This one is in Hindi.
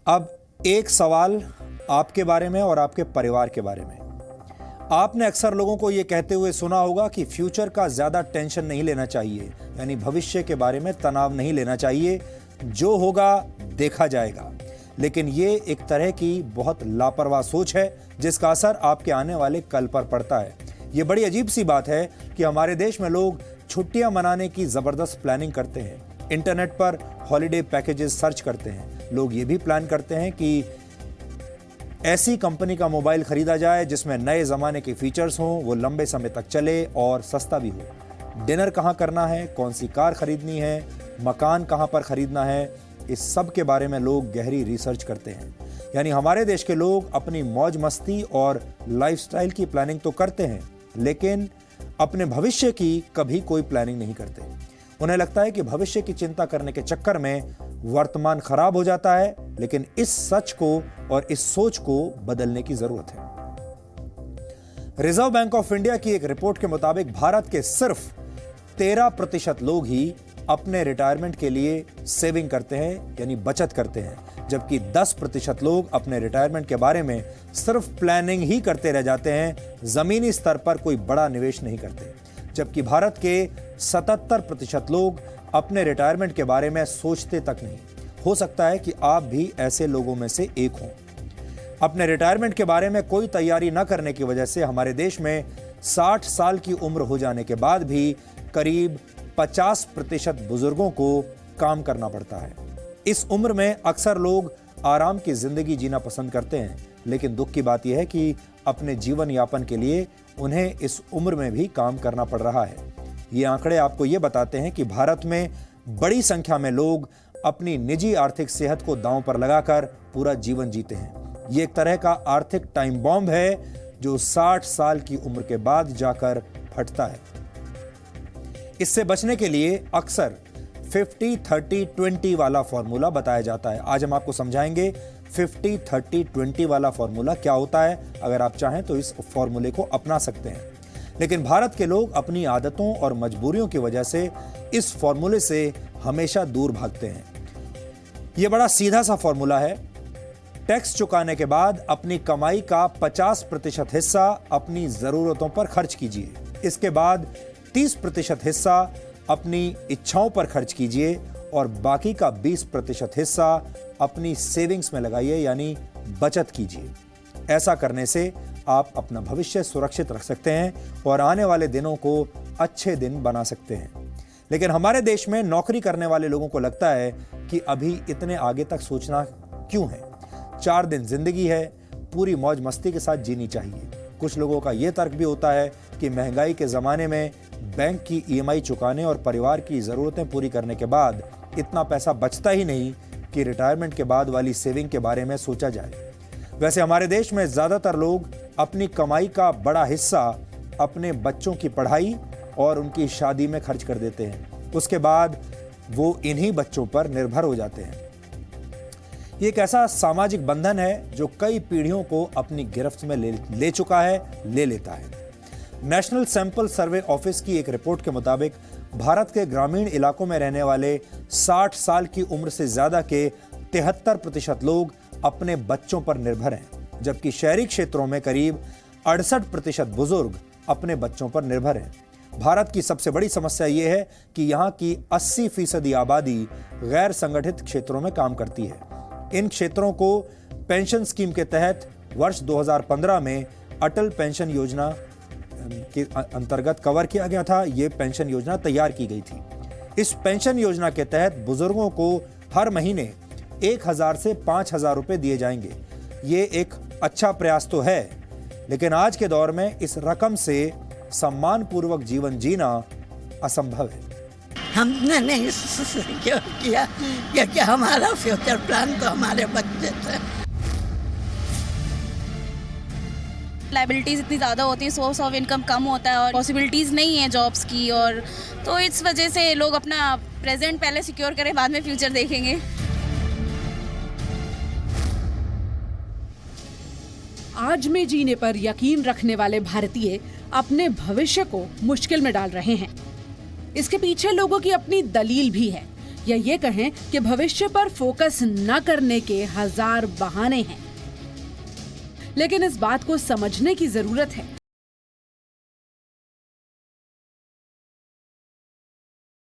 अब एक सवाल आपके बारे में और आपके परिवार के बारे में। आपने अक्सर लोगों को यह कहते हुए सुना होगा कि फ्यूचर का ज्यादा टेंशन नहीं लेना चाहिए, यानी भविष्य के बारे में तनाव नहीं लेना चाहिए, जो होगा देखा जाएगा। लेकिन ये एक तरह की बहुत लापरवाह सोच है जिसका असर आपके आने वाले कल पर पड़ता है। ये बड़ी अजीब सी बात है कि हमारे देश में लोग छुट्टियां मनाने की जबरदस्त प्लानिंग करते हैं, इंटरनेट पर हॉलिडे पैकेजेस सर्च करते हैं। लोग ये भी प्लान करते हैं कि ऐसी कंपनी का मोबाइल खरीदा जाए जिसमें नए जमाने के फीचर्स हों, वो लंबे समय तक चले और सस्ता भी हो। डिनर कहाँ करना है, कौन सी कार खरीदनी है, मकान कहाँ पर खरीदना है, इस सब के बारे में लोग गहरी रिसर्च करते हैं। यानी हमारे देश के लोग अपनी मौज मस्ती और लाइफस्टाइल की प्लानिंग तो करते हैं, लेकिन अपने भविष्य की कभी कोई प्लानिंग नहीं करते। उन्हें लगता है कि भविष्य की चिंता करने के चक्कर में वर्तमान खराब हो जाता है, लेकिन इस सच को और इस सोच को बदलने की जरूरत है। रिजर्व बैंक ऑफ इंडिया की एक रिपोर्ट के मुताबिक भारत के सिर्फ 13% लोग ही अपने रिटायरमेंट के लिए सेविंग करते हैं, यानी बचत करते हैं, जबकि 10% लोग अपने रिटायरमेंट के बारे में सिर्फ प्लानिंग ही करते रह जाते हैं, जमीनी स्तर पर कोई बड़ा निवेश नहीं करते। जबकि भारत के 77% लोग अपने रिटायरमेंट के बारे में सोचते तक नहीं। हो सकता है कि आप भी ऐसे लोगों में से एक हों। अपने रिटायरमेंट के बारे में कोई तैयारी न करने की वजह से हमारे देश में 60 साल की उम्र हो जाने के बाद भी करीब 50% बुजुर्गों को काम करना पड़ता है। इस उम्र में अक्सर लोग आराम की जिंदगी जीना पसंद करते हैं, लेकिन दुख की बात यह है कि अपने जीवन यापन के लिए उन्हें इस उम्र में भी काम करना पड़ रहा है। ये आंकड़े आपको ये बताते हैं कि भारत में बड़ी संख्या में लोग अपनी निजी आर्थिक सेहत को दांव पर लगाकर पूरा जीवन जीते हैं। ये एक तरह का आर्थिक टाइम बॉम्ब है जो 60 साल की उम्र के बाद जाकर फटता है। इससे बचने के लिए अक्सर 50-30-20 वाला फॉर्मूला बताया जाता है। आज हम आपको समझाएंगे 50-30-20 वाला फॉर्मूला क्या होता है। अगर आप चाहें तो इस फॉर्मूले को अपना सकते हैं, लेकिन भारत के लोग अपनी आदतों और मजबूरियों की वजह से इस फॉर्मूले से हमेशा दूर भागते हैं। यह बड़ा सीधा सा फॉर्मूला है। टैक्स चुकाने के बाद अपनी कमाई का 50% हिस्सा अपनी जरूरतों पर खर्च कीजिए। इसके बाद 30% हिस्सा अपनी इच्छाओं पर खर्च कीजिए और बाकी का 20% हिस्सा अपनी सेविंग्स में लगाइए, यानी बचत कीजिए। ऐसा करने से आप अपना भविष्य सुरक्षित रख सकते हैं और आने वाले दिनों को अच्छे दिन बना सकते हैं। लेकिन हमारे देश में नौकरी करने वाले लोगों को लगता है कि अभी इतने आगे तक सोचना क्यों है, 4 दिन जिंदगी है, पूरी मौज मस्ती के साथ जीनी चाहिए। कुछ लोगों का यह तर्क भी होता है कि महंगाई के जमाने में बैंक की EMI चुकाने और परिवार की जरूरतें पूरी करने के बाद इतना पैसा बचता ही नहीं कि रिटायरमेंट के बाद वाली सेविंग के बारे में सोचा जाए। वैसे हमारे देश में ज्यादातर लोग अपनी कमाई का बड़ा हिस्सा अपने बच्चों की पढ़ाई और उनकी शादी में खर्च कर देते हैं। उसके बाद वो इन्हीं बच्चों पर निर्भर हो जाते हैं। ये एक ऐसा सामाजिक बंधन है जो कई पीढ़ियों को अपनी गिरफ्त में ले चुका है, ले लेता है। नेशनल सैंपल सर्वे ऑफिस की एक रिपोर्ट के मुताबिक भारत के ग्रामीण इलाकों में रहने वाले 60 साल की उम्र से ज्यादा के 73% लोग अपने बच्चों पर निर्भर हैं, जबकि शहरी क्षेत्रों में करीब 68% बुजुर्ग अपने बच्चों पर निर्भर हैं। भारत की सबसे बड़ी समस्या यह है कि यहाँ की 80% आबादी गैर संगठित क्षेत्रों में काम करती है। इन क्षेत्रों को पेंशन स्कीम के तहत वर्ष 2015 में अटल पेंशन योजना के अंतर्गत कवर किया गया था। ये पेंशन योजना तैयार की गई थी। इस पेंशन योजना के तहत बुजुर्गों को हर महीने 1000 से 5000 रुपए दिए जाएंगे। ये एक अच्छा प्रयास तो है, लेकिन आज के दौर में इस रकम से सम्मानपूर्वक जीवन जीना असंभव है। हमने नहीं सिक्योर किया क्योंकि हमारा फ्यूचर प्लान तो हमारे बच्चे थे। लाइबिलिटीज इतनी ज़्यादा होती है, सोर्स ऑफ इनकम कम होता है और पॉसिबिलिटीज़ नहीं है जॉब्स की, और तो इस वजह से लोग अपना प्रेजेंट पहले सिक्योर करें, बाद में फ्यूचर देखेंगे। आज में जीने पर यकीन रखने वाले भारतीय अपने भविष्य को मुश्किल में डाल रहे हैं। इसके पीछे लोगों की अपनी दलील भी है। या ये कहें कि भविष्य पर फोकस न करने के हजार बहाने हैं। लेकिन इस बात को समझने की जरूरत है